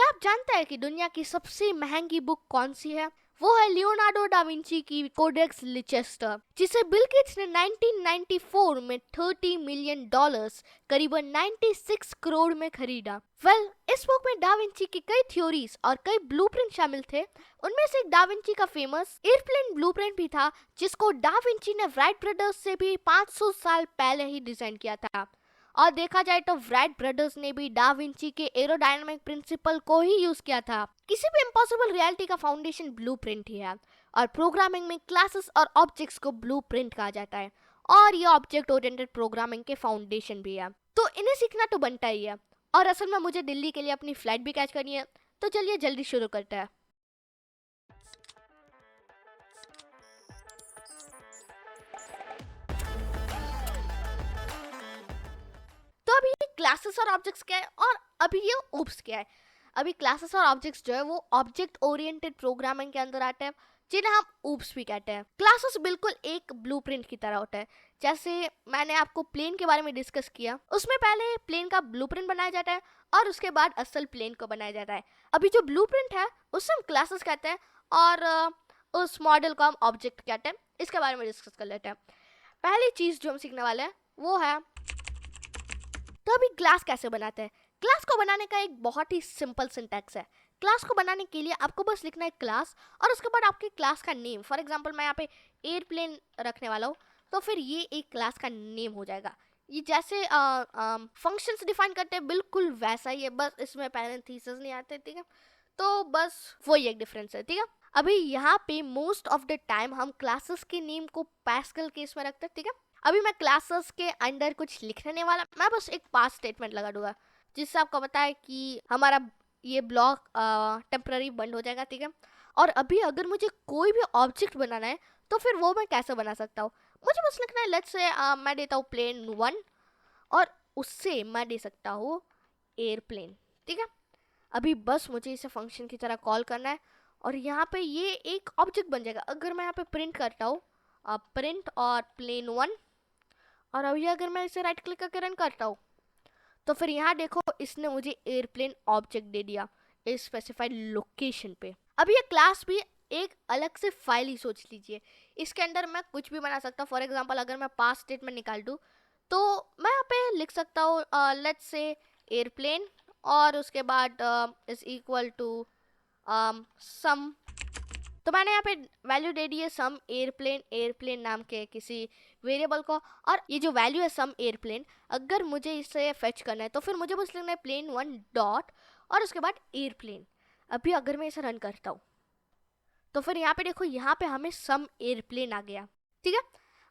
क्या आप जानते हैं कि दुनिया की सबसे महंगी बुक कौन सी है? वो है लियोनार्डो डा विंची की कोडेक्स लिचेस्टर, जिसे बिल गेट्स ने 1994 में $30 मिलियन, करीबन 96 करोड़ में खरीदा। इस बुक में डा विंची की कई थ्योरीज और कई ब्लूप्रिंट शामिल थे। उनमें से एक डा विंची का फेमस एयरप्लेन ब्लूप्रिंट भी था, जिसको डा विंची ने राइट ब्रदर्स से भी 500 साल पहले ही डिजाइन किया था। और देखा जाए तो राइट ब्रदर्स ने भी डा विंची के एरोडायनामिक प्रिंसिपल को ही यूज किया था। किसी भी इम्पॉसिबल रियलिटी का फाउंडेशन ब्लूप्रिंट ही है, और प्रोग्रामिंग में क्लासेस और ऑब्जेक्ट्स को ब्लूप्रिंट कहा जाता है, और ये ऑब्जेक्ट ओरिएंटेड प्रोग्रामिंग के फाउंडेशन भी है। तो इन्हें सीखना तो बनता ही है, और असल में मुझे दिल्ली के लिए अपनी फ्लाइट भी कैच करनी है, तो चलिए जल्दी शुरू करते हैं। तो अभी क्लासेस और ऑब्जेक्ट्स क्या है, और अभी ये ओप्स क्या है। अभी क्लासेस और ऑब्जेक्ट्स जो है वो ऑब्जेक्ट ओरिएंटेड प्रोग्रामिंग के अंदर आते हैं, जिन्हें हम ओप्स भी कहते हैं। क्लासेस बिल्कुल एक ब्लूप्रिंट की तरह होता है। जैसे मैंने आपको प्लेन के बारे में डिस्कस किया, उसमें पहले प्लेन का ब्लूप्रिंट बनाया जाता है और उसके बाद असल प्लेन को बनाया जाता है। अभी जो ब्लूप्रिंट है उसे हम क्लासेस कहते हैं, और उस मॉडल को हम ऑब्जेक्ट कहते हैं। इसके बारे में डिस्कस कर लेते हैं। पहली चीज जो हम सीखने वाले हैं वो है, तो अभी क्लास कैसे बनाते हैं। क्लास को बनाने का एक बहुत ही सिंपल सिंटैक्स है। क्लास को बनाने के लिए आपको बस लिखना है क्लास, और उसके बाद आपके क्लास का नेम। फॉर एग्जांपल मैं यहाँ पे एयरप्लेन रखने वाला हूँ, तो फिर ये एक क्लास का नेम हो जाएगा। ये जैसे फंक्शंस डिफाइन करते हैं बिल्कुल वैसा ही है, बस इसमें पैरेंथेसिस नहीं आते, ठीक है। तो बस वही एक डिफरेंस है, ठीक है। अभी यहाँ पे मोस्ट ऑफ द टाइम हम क्लासेस के नेम को पैस्कल केस में रखते हैं, ठीक है। अभी मैं क्लासेस के अंदर कुछ लिखने नहीं वाला, मैं बस एक पास स्टेटमेंट लगा दूंगा, जिससे आपको पता है कि हमारा ये ब्लॉक टेम्पररी बंद हो जाएगा, ठीक है। और अभी अगर मुझे कोई भी ऑब्जेक्ट बनाना है, तो फिर वो मैं कैसे बना सकता हूँ। मुझे बस लिखना है, लेट्स से मैं देता हूँ प्लेन 1, और उससे मैं दे सकता हूँ एयरप्लेन, ठीक है। अभी बस मुझे इसे फंक्शन की तरह कॉल करना है, और यहाँ पे ये एक ऑब्जेक्ट बन जाएगा। अगर मैं यहाँ पे प्रिंट करता हूँ प्रिंट और प्लेन 1, और अभी अगर मैं इसे राइट क्लिक करके रन करता हूँ, तो फिर यहाँ देखो इसने मुझे एयरप्लेन ऑब्जेक्ट दे दिया इस स्पेसिफाइड लोकेशन पे। अब ये क्लास भी एक अलग से फाइल ही सोच लीजिए। इसके अंदर मैं कुछ भी बना सकता हूँ। फॉर एग्जांपल अगर मैं पास स्टेटमेंट निकाल दूँ, तो मैं यहाँ पे लिख सकता हूँ लेट्स से एयरप्लेन, और उसके बाद इज इक्वल टू सम। तो मैंने यहाँ पे वैल्यू दे दी है सम एयरप्लेन, एयरप्लेन नाम के किसी वेरिएबल को। और ये जो वैल्यू है सम एयरप्लेन, अगर मुझे इसे फेच करना है, तो फिर मुझे बस लिखना है प्लेन 1 डॉट और उसके बाद एयरप्लेन। अभी अगर मैं इसे रन करता हूँ, तो फिर यहाँ पे देखो, यहाँ पे हमें सम एयरप्लेन आ गया, ठीक है।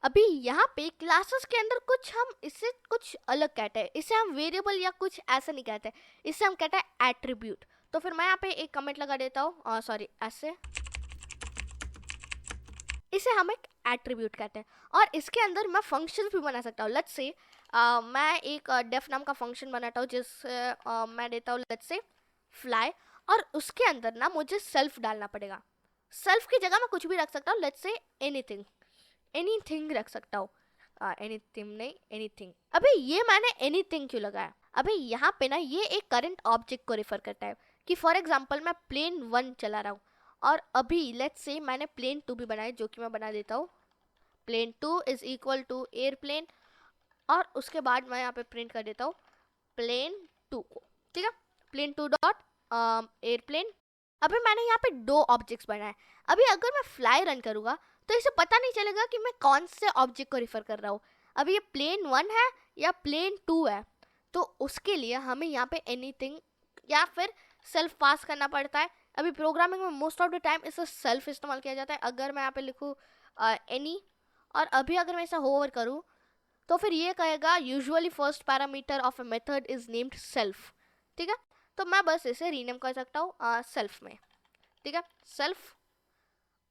अभी यहाँ पे क्लासेस के अंदर कुछ हम इसे कुछ अलग कहते हैं। इसे हम वेरिएबल या कुछ ऐसा नहीं कहते, इसे हम कहते हैं एट्रीब्यूट। तो फिर मैं यहाँ पे एक कमेंट लगा देता हूँ, सॉरी ऐसे, इसे हम एक एट्रीब्यूट कहते हैं। और इसके अंदर मैं फंक्शन भी बना सकता हूँ। लेट्स से मैं एक डेफ नाम का फंक्शन बनाता हूँ, जिससे मैं देता हूँ लेट्स से फ्लाई, और उसके अंदर ना मुझे सेल्फ डालना पड़ेगा। सेल्फ की जगह मैं कुछ भी रख सकता हूँ, लेट्स से एनीथिंग, एनीथिंग रख सकता हूँ। एनीथिंग नहीं, एनीथिंग। अभी ये मैंने एनीथिंग क्यों लगाया, अभी यहाँ पे ना ये एक करंट ऑब्जेक्ट को रेफर करता है। कि फॉर एग्जाम्पल मैं प्लेन 1 चला रहा हूँ, और अभी लेट्स से मैंने प्लेन 2 भी बनाया, जो कि मैं बना देता हूँ plane 2 is equal to airplane, और उसके बाद मैं यहाँ पे प्रिंट कर देता हूँ प्लेन 2 को, ठीक है। Plane 2 dot airplane. अभी मैंने यहाँ पे 2 ऑब्जेक्ट्स बनाए। अभी अगर मैं फ्लाई रन करूँगा, तो इसे पता नहीं चलेगा कि मैं कौन से ऑब्जेक्ट को रिफर कर रहा हूँ। अभी ये प्लेन 1 है या प्लेन 2 है, तो उसके लिए हमें यहाँ पे एनीथिंग या फिर सेल्फ पास करना पड़ता है। अभी प्रोग्रामिंग में मोस्ट ऑफ द टाइम इसे सेल्फ इस्तेमाल किया जाता है। अगर मैं यहाँ पे लिखूँ एनी, और अभी अगर मैं इसे होवर करूँ, तो फिर ये कहेगा usually first parameter of a method is named self, ठीक है। तो मैं बस इसे रीनेम कर सकता हूँ सेल्फ में, ठीक है, सेल्फ।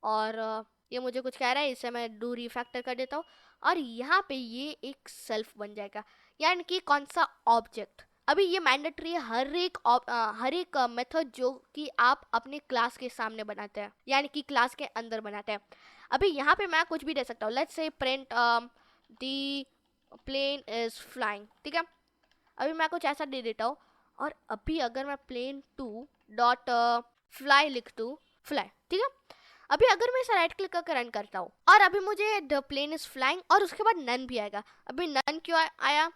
और ये मुझे कुछ कह रहा है, इसे मैं डू रिफैक्टर कर देता हूँ, और यहाँ पे ये एक सेल्फ बन जाएगा, यानी कि कौन सा ऑब्जेक्ट। अभी ये मैंडेटरी है हर एक मेथड जो कि आप अपने क्लास के सामने बनाते हैं, यानी कि क्लास के अंदर बनाते हैं। अभी यहाँ पे मैं कुछ भी दे सकता हूँ, let's say print the plane is flying, ठीक है। अभी मैं कुछ ऐसा दे देता हूँ, और अभी अगर मैं प्लेन 2 डॉट फ्लाई लिख दूँ, फ्लाई, ठीक है। अभी अगर मैं इसे राइट क्लिक करके रन करता हूँ और अभी मुझे द प्लेन इज फ्लाइंग और उसके बाद नन भी आएगा। अभी नन क्यों आया?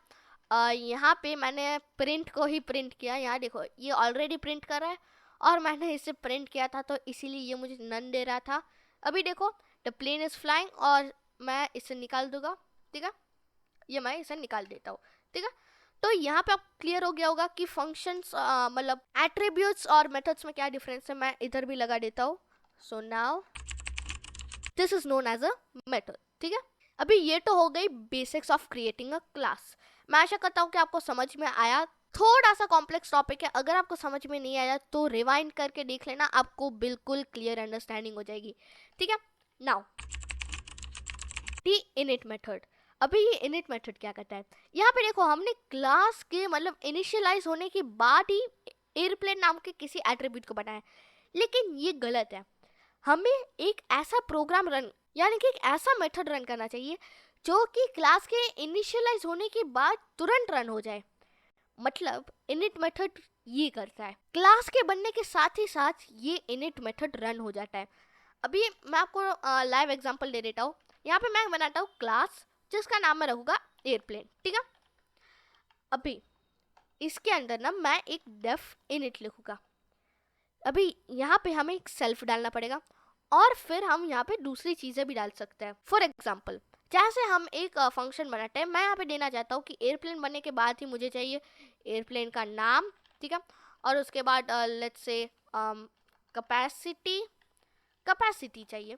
यहाँ पे मैंने प्रिंट को ही प्रिंट किया, यहाँ देखो ये ऑलरेडी प्रिंट कर रहा है और मैंने इसे प्रिंट किया था तो इसीलिए ये मुझे नन दे रहा था। अभी देखो द प्लेन इज फ्लाइंग और मैं इसे निकाल दूंगा, ठीक है, ये मैं इसे निकाल देता हूँ, ठीक है। तो यहाँ पे आप क्लियर हो गया होगा कि फंक्शंस मतलब एट्रीब्यूट्स और मेथड्स में क्या डिफरेंस है। मैं इधर भी लगा देता हूँ। So now this is known as a method, ठीक है। अभी ये तो हो गई basics of creating a class. मैं आशा करता हूँ कि आपको समझ में आया। थोड़ा सा कॉम्प्लेक्स टॉपिक है, अगर आपको समझ में नहीं आया तो रिवाइंड करके देख लेना, आपको बिल्कुल क्लियर अंडरस्टैंडिंग हो जाएगी, ठीक है। Now the init method. अभी ये इनिट मेथड क्या करता है? यहाँ पे देखो हमने क्लास के मतलब इनिशियलाइज होने के बाद ही एयरप्लेन नाम के किसी एट्रीब्यूट को बनाया, लेकिन ये गलत है। हमें एक ऐसा प्रोग्राम रन यानी कि एक ऐसा मेथड रन करना चाहिए जो कि क्लास के इनिशियलाइज होने के बाद तुरंत रन हो जाए। मतलब इनिट मेथड ये करता है, क्लास के बनने के साथ ही साथ ये इनिट मेथड रन हो जाता है। अभी मैं आपको लाइव एग्जांपल दे देता हूँ। यहाँ पे मैं बनाता हूँ क्लास जिसका नाम मैं रखूँगा एयरप्लेन, ठीक है। अभी इसके अंदर ना मैं एक डेफ इनिट लिखूँगा। अभी यहाँ पे हमें एक सेल्फ डालना पड़ेगा और फिर हम यहाँ पे दूसरी चीज़ें भी डाल सकते हैं। फॉर एग्जाम्पल जैसे हम एक फंक्शन बनाते हैं, मैं यहाँ पे देना चाहता हूँ कि एयरप्लेन बनने के बाद ही मुझे चाहिए एयरप्लेन का नाम, ठीक है, और उसके बाद लेट्स से कैपेसिटी चाहिए।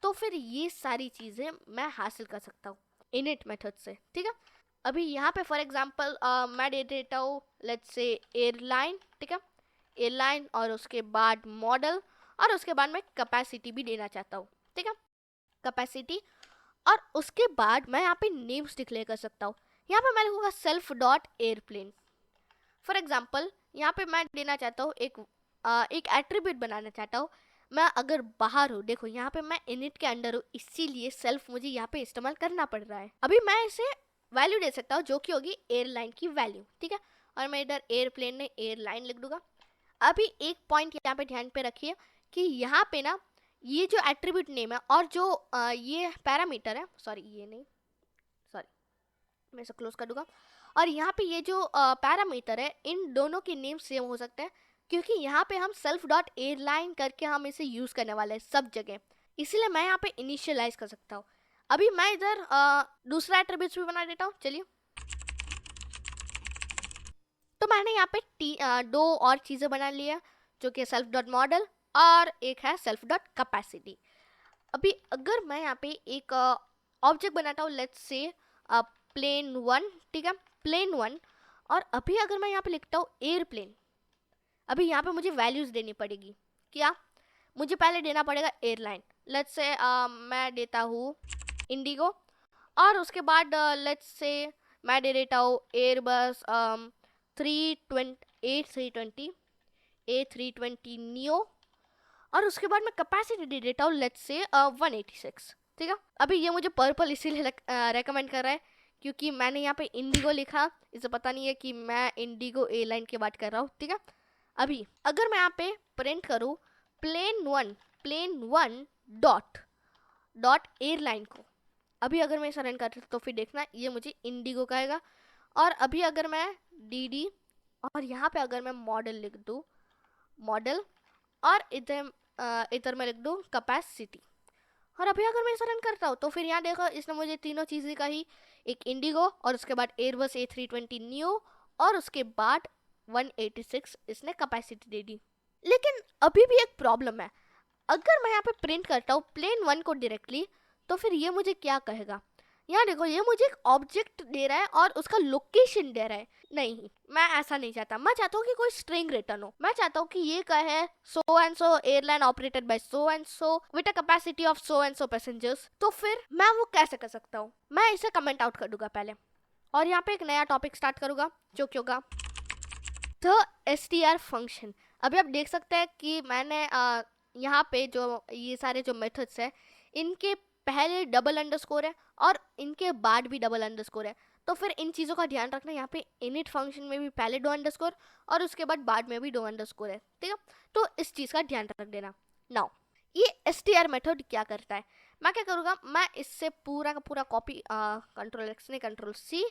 तो फिर ये सारी चीज़ें मैं हासिल कर सकता हूँ इनिट मेथड से, ठीक है। अभी यहाँ पे फॉर एग्जाम्पल मैं दे देता हूँ लेट्स से एयरलाइन, ठीक है, एयरलाइन और उसके बाद मॉडल और उसके बाद मैं कैपेसिटी भी देना चाहता हूँ, ठीक है, कैपेसिटी। और उसके बाद मैं यहाँ पे नेम्स डिक्लेयर कर सकता हूँ। यहाँ पे मैं लिखूँगा self dot airplane. For example यहाँ पे मैं देना चाहता हूँ एक एट्रीब्यूट बनाना चाहता हूँ। मैं अगर बाहर हूँ, देखो यहाँ पे मैं इनिट के अंडर हूँ, इसीलिए सेल्फ मुझे यहाँ पे इस्तेमाल करना पड़ रहा है। अभी मैं इसे वैल्यू दे सकता हूँ जो कि होगी एयरलाइन की वैल्यू, ठीक है, और मैं इधर एयरप्लेन में एयरलाइन लिख दूंगा। अभी एक पॉइंट यहाँ पे ध्यान पे रखिए कि यहाँ पे ना ये जो एट्रीब्यूट नेम है और जो ये पैरामीटर है, सॉरी ये नहीं, सॉरी मैं इसे क्लोज कर दूंगा, और यहाँ पे ये जो पैरामीटर है इन दोनों के नेम सेम हो सकते हैं क्योंकि यहाँ पे हम सेल्फ डॉट एयरलाइन करके हम इसे यूज़ करने वाले हैं सब जगह, इसीलिए मैं यहाँ पे इनिशियलाइज कर सकता हूँ। अभी मैं इधर दूसरा एट्रीब्यूट भी बना देता हूँ। चलिए, तो मैंने यहाँ पे दो और चीज़ें बना ली है जो कि सेल्फ डॉट मॉडल और एक है सेल्फ डॉट कैपेसिटी। अभी अगर मैं यहाँ पे एक ऑब्जेक्ट बनाता हूँ लेट्स से प्लेन 1, ठीक है, प्लेन 1, और अभी अगर मैं यहाँ पे लिखता हूँ एयरप्लेन, अभी यहाँ पे मुझे वैल्यूज देनी पड़ेगी। क्या मुझे पहले देना पड़ेगा एयरलाइन, लेट्स से मैं देता हूँ इंडिगो, और उसके बाद लेट्स से मैं दे देता हूँ एयरबस 320 A320 नियो, और उसके बाद मैं कैपेसिटी दे देता हूँ लेट्स से 186, ठीक है। अभी ये मुझे पर्पल इसीलिए रेकमेंड कर रहा है क्योंकि मैंने यहाँ पे इंडिगो लिखा, इसे पता नहीं है कि मैं इंडिगो एयरलाइन की बात कर रहा हूँ, ठीक है। अभी अगर मैं यहाँ पे प्रिंट करूँ प्लेन वन डॉट एयरलाइन को, अभी अगर मैं इसे रन करता तो फिर देखना ये मुझे इंडिगो कहेगा। और अभी अगर मैं डी और यहाँ पे अगर मैं मॉडल लिख दूँ मॉडल, और इधर मैं लिख दूँ कैपेसिटी, और अभी अगर मैं इसे रन करता हूँ तो फिर यहाँ देखो इसने मुझे तीनों चीज़ें कही, एक इंडिगो और उसके बाद एयरबस A320 न्यू और उसके बाद 186 इसने कैपेसिटी दे दी। लेकिन अभी भी एक प्रॉब्लम है, अगर मैं यहाँ पे प्रिंट करता हूँ प्लेन 1 को डायरेक्टली तो फिर ये मुझे क्या कहेगा? यहाँ देखो ये मुझे एक ऑब्जेक्ट दे रहा है और उसका लोकेशन दे रहा है। नहीं, मैं ऐसा नहीं चाहता, मैं चाहता हूँ कि कोई स्ट्रिंग रिटर्न हो। मैं चाहता हूँ कि ये कहे so and so airline operated by so and so with a capacity of so and so passengers. तो फिर मैं वो कैसे कर सकता हूँ? मैं इसे कमेंट आउट कर दूंगा पहले और यहाँ पे एक नया टॉपिक स्टार्ट करूंगा जो कि होगा द str फंक्शन। अभी आप देख सकते हैं कि मैंने यहाँ पे जो ये सारे जो मेथड्स है इनके पहले डबल अंडरस्कोर है और इनके बाद भी डबल अंडरस्कोर है, तो फिर इन चीज़ों का ध्यान रखना। यहाँ पे इनिट फंक्शन में भी पहले डो अंडरस्कोर और उसके बाद में भी डो अंडरस्कोर है, ठीक है। तो इस चीज़ का ध्यान रख देना। नाउ ये str मेथड क्या करता है, मैं क्या करूँगा, मैं इससे पूरा का पूरा कॉपी कंट्रोल एक्स नहीं कंट्रोल सी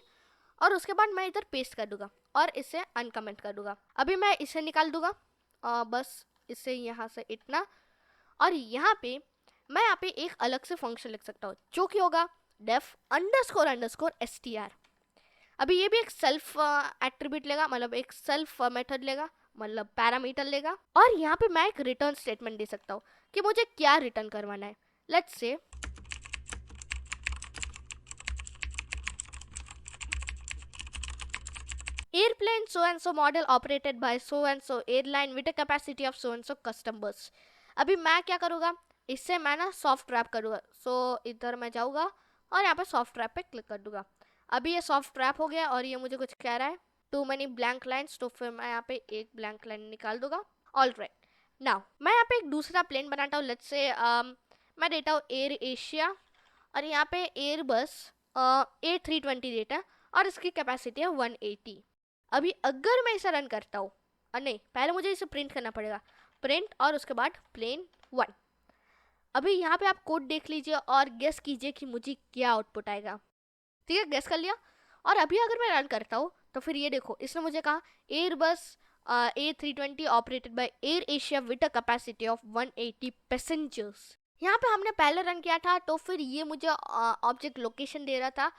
और उसके बाद मैं इधर पेस्ट कर दूंगा और इसे अनकमेंट कर दूंगा। अभी मैं इसे निकाल दूंगा बस इससे यहाँ से इतना, और यहाँ पे मैं यहाँ पे एक अलग से फंक्शन लिख सकता हूँ जो कि होगा डेफ अंडरस्कोर अंडरस्कोर str। अभी ये भी एक सेल्फ एट्रीब्यूट लेगा, मतलब एक सेल्फ मेथड लेगा, मतलब पैरामीटर लेगा, और यहाँ पे मैं एक रिटर्न स्टेटमेंट दे सकता हूँ कि मुझे क्या रिटर्न करवाना है। Let's say airplane so and so model operated by so and so airline with a capacity of so and so custom bus। अभी मैं क्या करूँगा, इससे मैं ना सॉफ्ट रैप करूँगा। सो इधर मैं जाऊँगा और यहाँ पे सॉफ्ट रैप पे क्लिक कर दूंगा। अभी ये सॉफ्ट रैप हो गया और ये मुझे कुछ कह रहा है टू मैनी ब्लैंक लाइन्स, तो फिर मैं यहाँ पे एक ब्लैंक लाइन निकाल दूंगा। ऑल राइट, नाउ मैं यहाँ पे एक दूसरा प्लेन बनाता हूँ। लेट्स से मैं देता हूँ एयर एशिया और यहाँ पे एयरबस A320 देता है और इसकी कैपेसिटी है 180। अभी अगर मैं इसे रन करता हूँ, नहीं पहले मुझे इसे प्रिंट करना पड़ेगा, प्रिंट और उसके बाद प्लेन 1। अभी यहाँ पे आप कोड देख लीजिए और गेस कीजिए कि मुझे क्या आउटपुट आएगा। ठीक है, गेस कर लिया। और अभी अगर मैं रन करता हूँ तो फिर ये देखो, इसने मुझे कहा Airbus A320 operated by Air Asia with a capacity of 180 passengers. यहाँ पे हमने पहले रन किया था तो फिर ये मुझे ऑब्जेक्ट लोकेशन दे रहा था,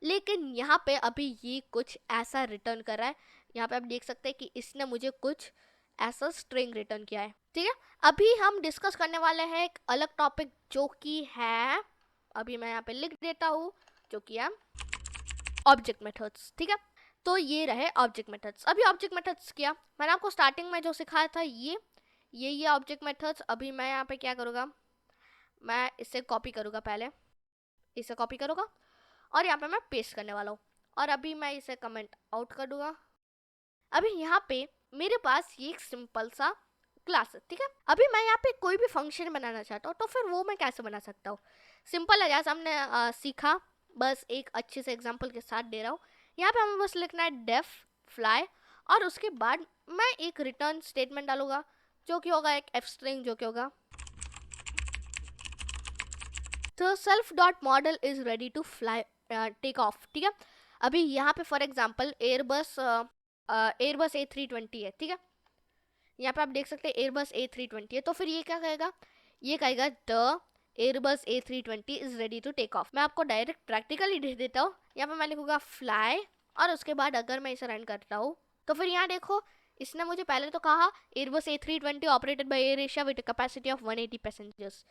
लेकिन यहाँ पे अभी ये कुछ ऐसा रिटर्न कर रहा है। यहाँ पे आप देख सकते हैं कि इसने मुझे कुछ ऐसा स्ट्रिंग रिटर्न किया है। ठीक है, अभी हम डिस्कस करने वाले हैं एक अलग टॉपिक जो कि है, अभी मैं यहाँ पे लिख देता हूँ, जो कि है ऑब्जेक्ट मेथड्स। ठीक है, तो ये रहे ऑब्जेक्ट मेथड्स। अभी ऑब्जेक्ट मेथड्स क्या, मैंने आपको स्टार्टिंग में जो सिखाया था ये ऑब्जेक्ट मेथड्स। अभी मैं यहाँ पे क्या करूँगा, मैं इसे कॉपी करूँगा, पहले इसे कॉपी करूँगा और यहाँ पे मैं पेस्ट करने वाला हूँ और अभी मैं इसे कमेंट आउट कर दूंगा। अभी यहाँ पे मेरे पास ये एक सिंपल सा क्लास है। ठीक है, अभी मैं यहाँ पे कोई भी फंक्शन बनाना चाहता हूँ तो फिर वो मैं कैसे बना सकता हूँ। सिंपल है, जैसे हमने सीखा, बस एक अच्छे से एग्जाम्पल के साथ दे रहा हूँ। यहाँ पे हमें बस लिखना है डेफ फ्लाई और उसके बाद मैं एक रिटर्न स्टेटमेंट डालूंगा जो कि होगा एक एफ स्ट्रिंग, जो कि होगा तो self dot model is ready to fly take off. ठीक है, अभी यहाँ पे फॉर एग्जांपल एयरबस A320 है। ठीक है, यहाँ पे आप देख सकते हैं एयरबस A320 है, तो फिर ये क्या कहेगा, ये कहेगा the Airbus A320 is ready to take off. मैं आपको डायरेक्ट प्रैक्टिकली दे देता हूँ। यहाँ पे मैं लिखूंगा फ्लाई और उसके बाद अगर मैं इसे रन करता हूँ तो फिर यहाँ देखो, इसने मुझे पहले तो कहा Airbus A320 operated by Air Asia with capacity of 180 passengers,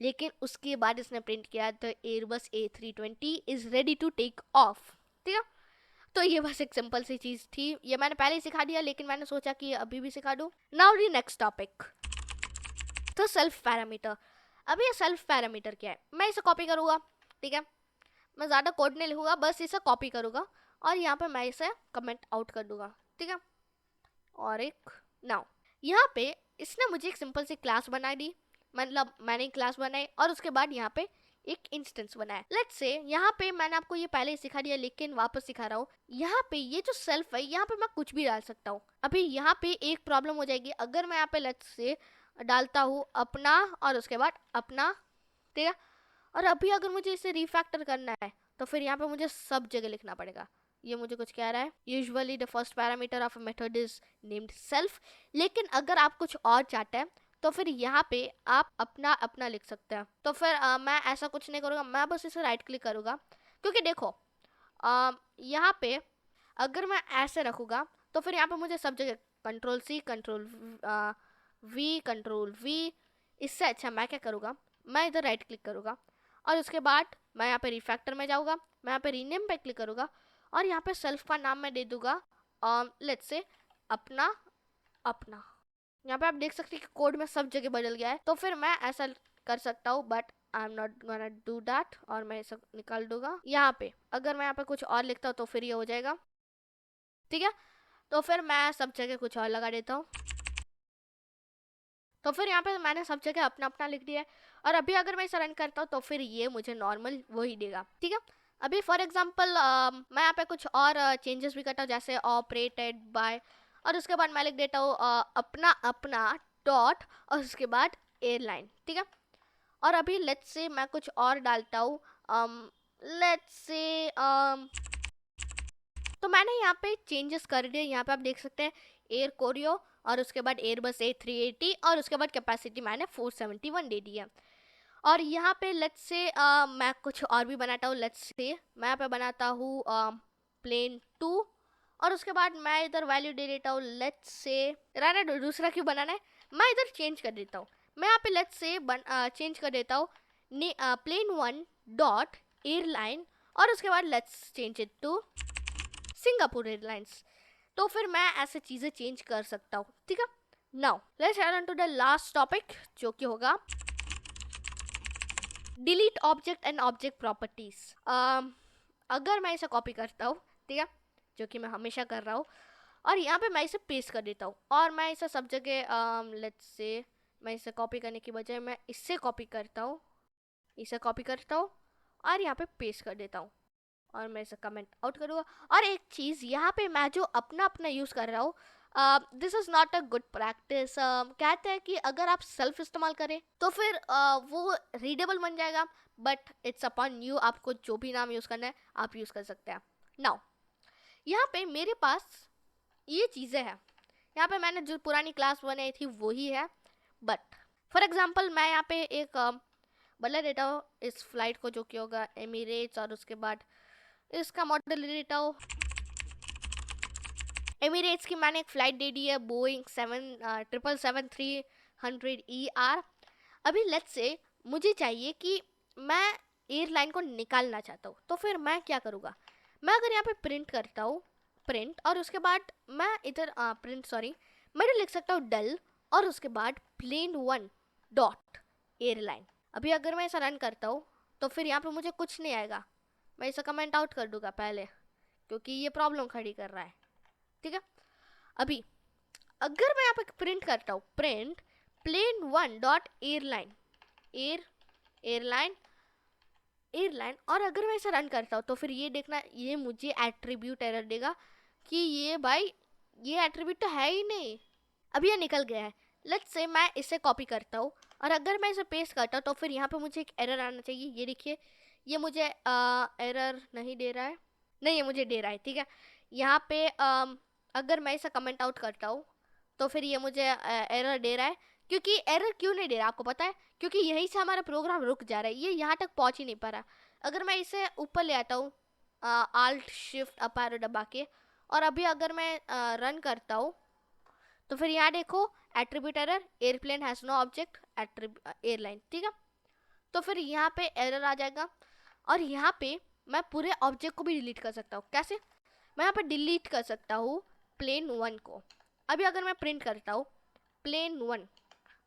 लेकिन उसके बाद इसने प्रिंट किया the Airbus A320 is ready to take off. ठीक है, तो ये बस एक सिंपल सी चीज थी, ये मैंने पहले ही सिखा दिया, लेकिन मैंने सोचा कि अभी भी सिखा दूं। नाउ द नेक्स्ट टॉपिक, तो सेल्फ पैरामीटर। अभी ये सेल्फ पैरामीटर क्या है, मैं इसे कॉपी करूंगा। ठीक है, मैं ज़्यादा कोड नहीं लिखूंगा, बस इसे कॉपी करूंगा और यहाँ पे मैं इसे कमेंट आउट कर दूंगा। ठीक है, और एक नाउ यहाँ पे इसने मुझे एक सिंपल सी क्लास बना दी, मतलब मैंने क्लास बनाई और उसके बाद यहाँ पे एक इंस्टेंस बनाया। लेट्स से यहाँ पे मैंने आपको ये पहले ही सिखा दिया, लेकिन वापस सिखा रहा हूँ। यहाँ पे ये जो सेल्फ है, यहाँ पे मैं कुछ भी डाल सकता हूँ। अभी यहाँ पे एक प्रॉब्लम हो जाएगी, अगर मैं यहाँ पे लेट्स से डालता हूँ अपना और उसके बाद अपना, ठीक है, और अभी अगर मुझे इसे रिफैक्टर करना है तो फिर यहाँ पे मुझे सब जगह लिखना पड़ेगा। ये मुझे कुछ कह रहा है, usually the first parameter of a method is named self, लेकिन अगर आप कुछ और चाहते हैं तो फिर यहाँ पे आप अपना अपना लिख सकते हैं। तो फिर मैं ऐसा कुछ नहीं करूँगा, मैं बस इसे राइट क्लिक करूँगा, क्योंकि देखो यहाँ पे अगर मैं ऐसे रखूँगा तो फिर यहाँ पे मुझे सब जगह कंट्रोल सी कंट्रोल वी, इससे अच्छा मैं क्या करूँगा, मैं इधर राइट क्लिक करूँगा और उसके बाद मैं यहाँ पे रिफैक्टर में जाऊँगा, मैं यहाँ पे रीनेम पे क्लिक करूँगा और यहाँ पे सेल्फ का नाम मैं दे दूँगा लेट्स से अपना अपना। यहाँ पे आप देख सकते हैं कि कोड में सब जगह बदल गया है, तो फिर मैं ऐसा कर सकता हूँ, but I am not gonna do that, और मैं इसे निकाल दूंगा। यहाँ पे अगर मैं यहाँ पे कुछ और लिखता हूँ तो फिर ये हो जाएगा। ठीक है, तो फिर मैं सब जगह कुछ और लगा देता हूँ, तो फिर यहाँ पे मैंने सब जगह अपना अपना लिख दिया है और अभी अगर मैं इसे रन करता हूँ तो फिर ये मुझे नॉर्मल वही देगा। ठीक है, अभी फॉर एग्जांपल मैं यहाँ पे कुछ और चेंजेस भी करता हूँ, जैसे ऑपरेटेड बाय, और उसके बाद मैं लिख देता हूँ अपना अपना डॉट और उसके बाद एयरलाइन, ठीक है। और अभी लेट्स से मैं कुछ और डालता हूँ, लेट्स से तो मैंने यहाँ पे चेंजेस कर दिए। यहाँ पे आप देख सकते हैं एयर कोरियो और उसके बाद एयरबस A380 और उसके बाद कैपेसिटी मैंने 471 दे दी है। और यहाँ पे लेट्स से मैं कुछ और भी बनाता हूँ। लेट्स से मैं यहाँ पे बनाता हूँ प्लेन 2 और उसके बाद मैं इधर वैल्यू दे देता हूँ, लेट्स से राना दूसरा क्यों बनाना है, मैं इधर चेंज कर देता हूँ। मैं यहाँ पे लेट्स से चेंज कर देता हूँ प्लेन 1 डॉट एयरलाइन और उसके बाद let's change it to Singapore Airlines. तो फिर मैं ऐसे चीज़ें चेंज कर सकता हूँ, ठीक है। Now let's run to the last topic, जो कि होगा delete object and object properties. अगर मैं इसे कॉपी करता हूँ, ठीक है, जो कि मैं हमेशा कर रहा हूँ, और यहाँ पे मैं इसे पेस्ट कर देता हूँ और मैं इसे सब जगह लेट्स से मैं इसे कॉपी करने की बजाय मैं इससे कॉपी करता हूँ, इसे कॉपी करता हूँ और यहाँ पे पेस्ट कर देता हूँ और मैं इसे कमेंट आउट करूँगा। और एक चीज़ यहाँ पे मैं जो अपना अपना यूज़ कर रहा हूँ, this is not a good practice. कहते हैं कि अगर आप सेल्फ इस्तेमाल करें तो फिर वो रीडेबल बन जाएगा, बट इट्स अपॉन यू, आपको जो भी नाम यूज़ करना है आप यूज़ कर सकते हैं। नाउ यहाँ पे मेरे पास ये चीज़ें हैं, यहाँ पे मैंने जो पुरानी क्लास बनाई थी वही है, बट फॉर एग्जाम्पल मैं यहाँ पे एक बदला देता हूँ इस फ्लाइट को, जो कि होगा एमिरेट्स, और उसके बाद इसका मॉडल ले लेता हूँ। एमिरेट्स की मैंने एक फ़्लाइट दे दी है, बोइंग 777-300ER। अभी लेट्स से मुझे चाहिए कि मैं एयरलाइन को निकालना चाहता हूँ, तो फिर मैं क्या करूँगा, मैं अगर यहाँ पे प्रिंट करता हूँ, प्रिंट, और उसके बाद मैं इधर मैं लिख सकता हूँ डल और उसके बाद प्लेन 1 डॉट एयरलाइन। अभी अगर मैं ऐसा रन करता हूँ तो फिर यहाँ पे मुझे कुछ नहीं आएगा, मैं इसे कमेंट आउट कर दूंगा पहले, क्योंकि ये प्रॉब्लम खड़ी कर रहा है, ठीक है। अभी अगर मैं यहाँ पे प्रिंट करता हूँ, print plane 1 dot airline, airline, airline, और अगर मैं इसे रन करता हूँ तो फिर ये देखना, ये मुझे एट्रीब्यूट एरर देगा कि ये भाई ये एट्रीब्यूट तो है ही नहीं। अभी ये निकल गया है। लेट्स से मैं इसे कॉपी करता हूँ और अगर मैं इसे पेस्ट करता हूँ तो फिर यहाँ पे मुझे एक एरर आना चाहिए। ये देखिए, ये मुझे एरर नहीं दे रहा है, नहीं ये मुझे दे रहा है, ठीक है। यहाँ पे अगर मैं इसे कमेंट आउट करता हूँ तो फिर ये मुझे एरर दे रहा है। क्योंकि एरर क्यों नहीं दे रहा आपको पता है, क्योंकि यहीं से हमारा प्रोग्राम रुक जा रहा है, ये यहाँ तक पहुँच ही नहीं पा रहा। अगर मैं इसे ऊपर ले आता हूँ आल्ट शिफ्ट अप एरो दबा के, और अभी अगर मैं रन करता हूँ तो फिर यहाँ देखो attribute error, airplane has no object airline, ठीक है। तो फिर यहाँ पे एरर आ जाएगा और यहाँ पे मैं पूरे ऑब्जेक्ट को भी डिलीट कर सकता हूँ। कैसे? मैं यहाँ पे डिलीट कर सकता हूँ प्लेन 1 को। अभी अगर मैं प्रिंट करता हूँ प्लेन 1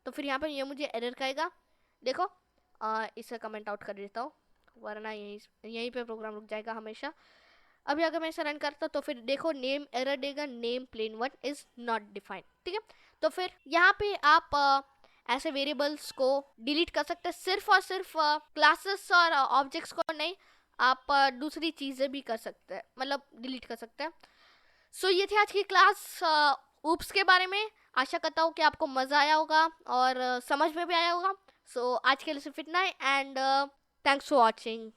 तो फिर यहाँ पे ये मुझे एरर कहेगा, देखो इसे कमेंट आउट कर देता हूँ वरना यहीं पे प्रोग्राम रुक जाएगा हमेशा। अभी अगर मैं इसे रन करता हूँ तो फिर देखो नेम एरर देगा, name plane 1 is not defined, ठीक है। तो फिर यहाँ पे आप ऐसे वेरिएबल्स को डिलीट कर सकते हैं, सिर्फ और सिर्फ क्लासेस और ऑब्जेक्ट्स को नहीं, आप दूसरी चीज़ें भी कर सकते हैं, मतलब डिलीट कर सकते हैं। सो ये थी आज की क्लास ऊप्स के बारे में। आशा करता हूँ कि आपको मज़ा आया होगा और समझ में भी आया होगा। सो आज के लिए सिर्फ इतना ही, एंड थैंक्स फॉर वॉचिंग।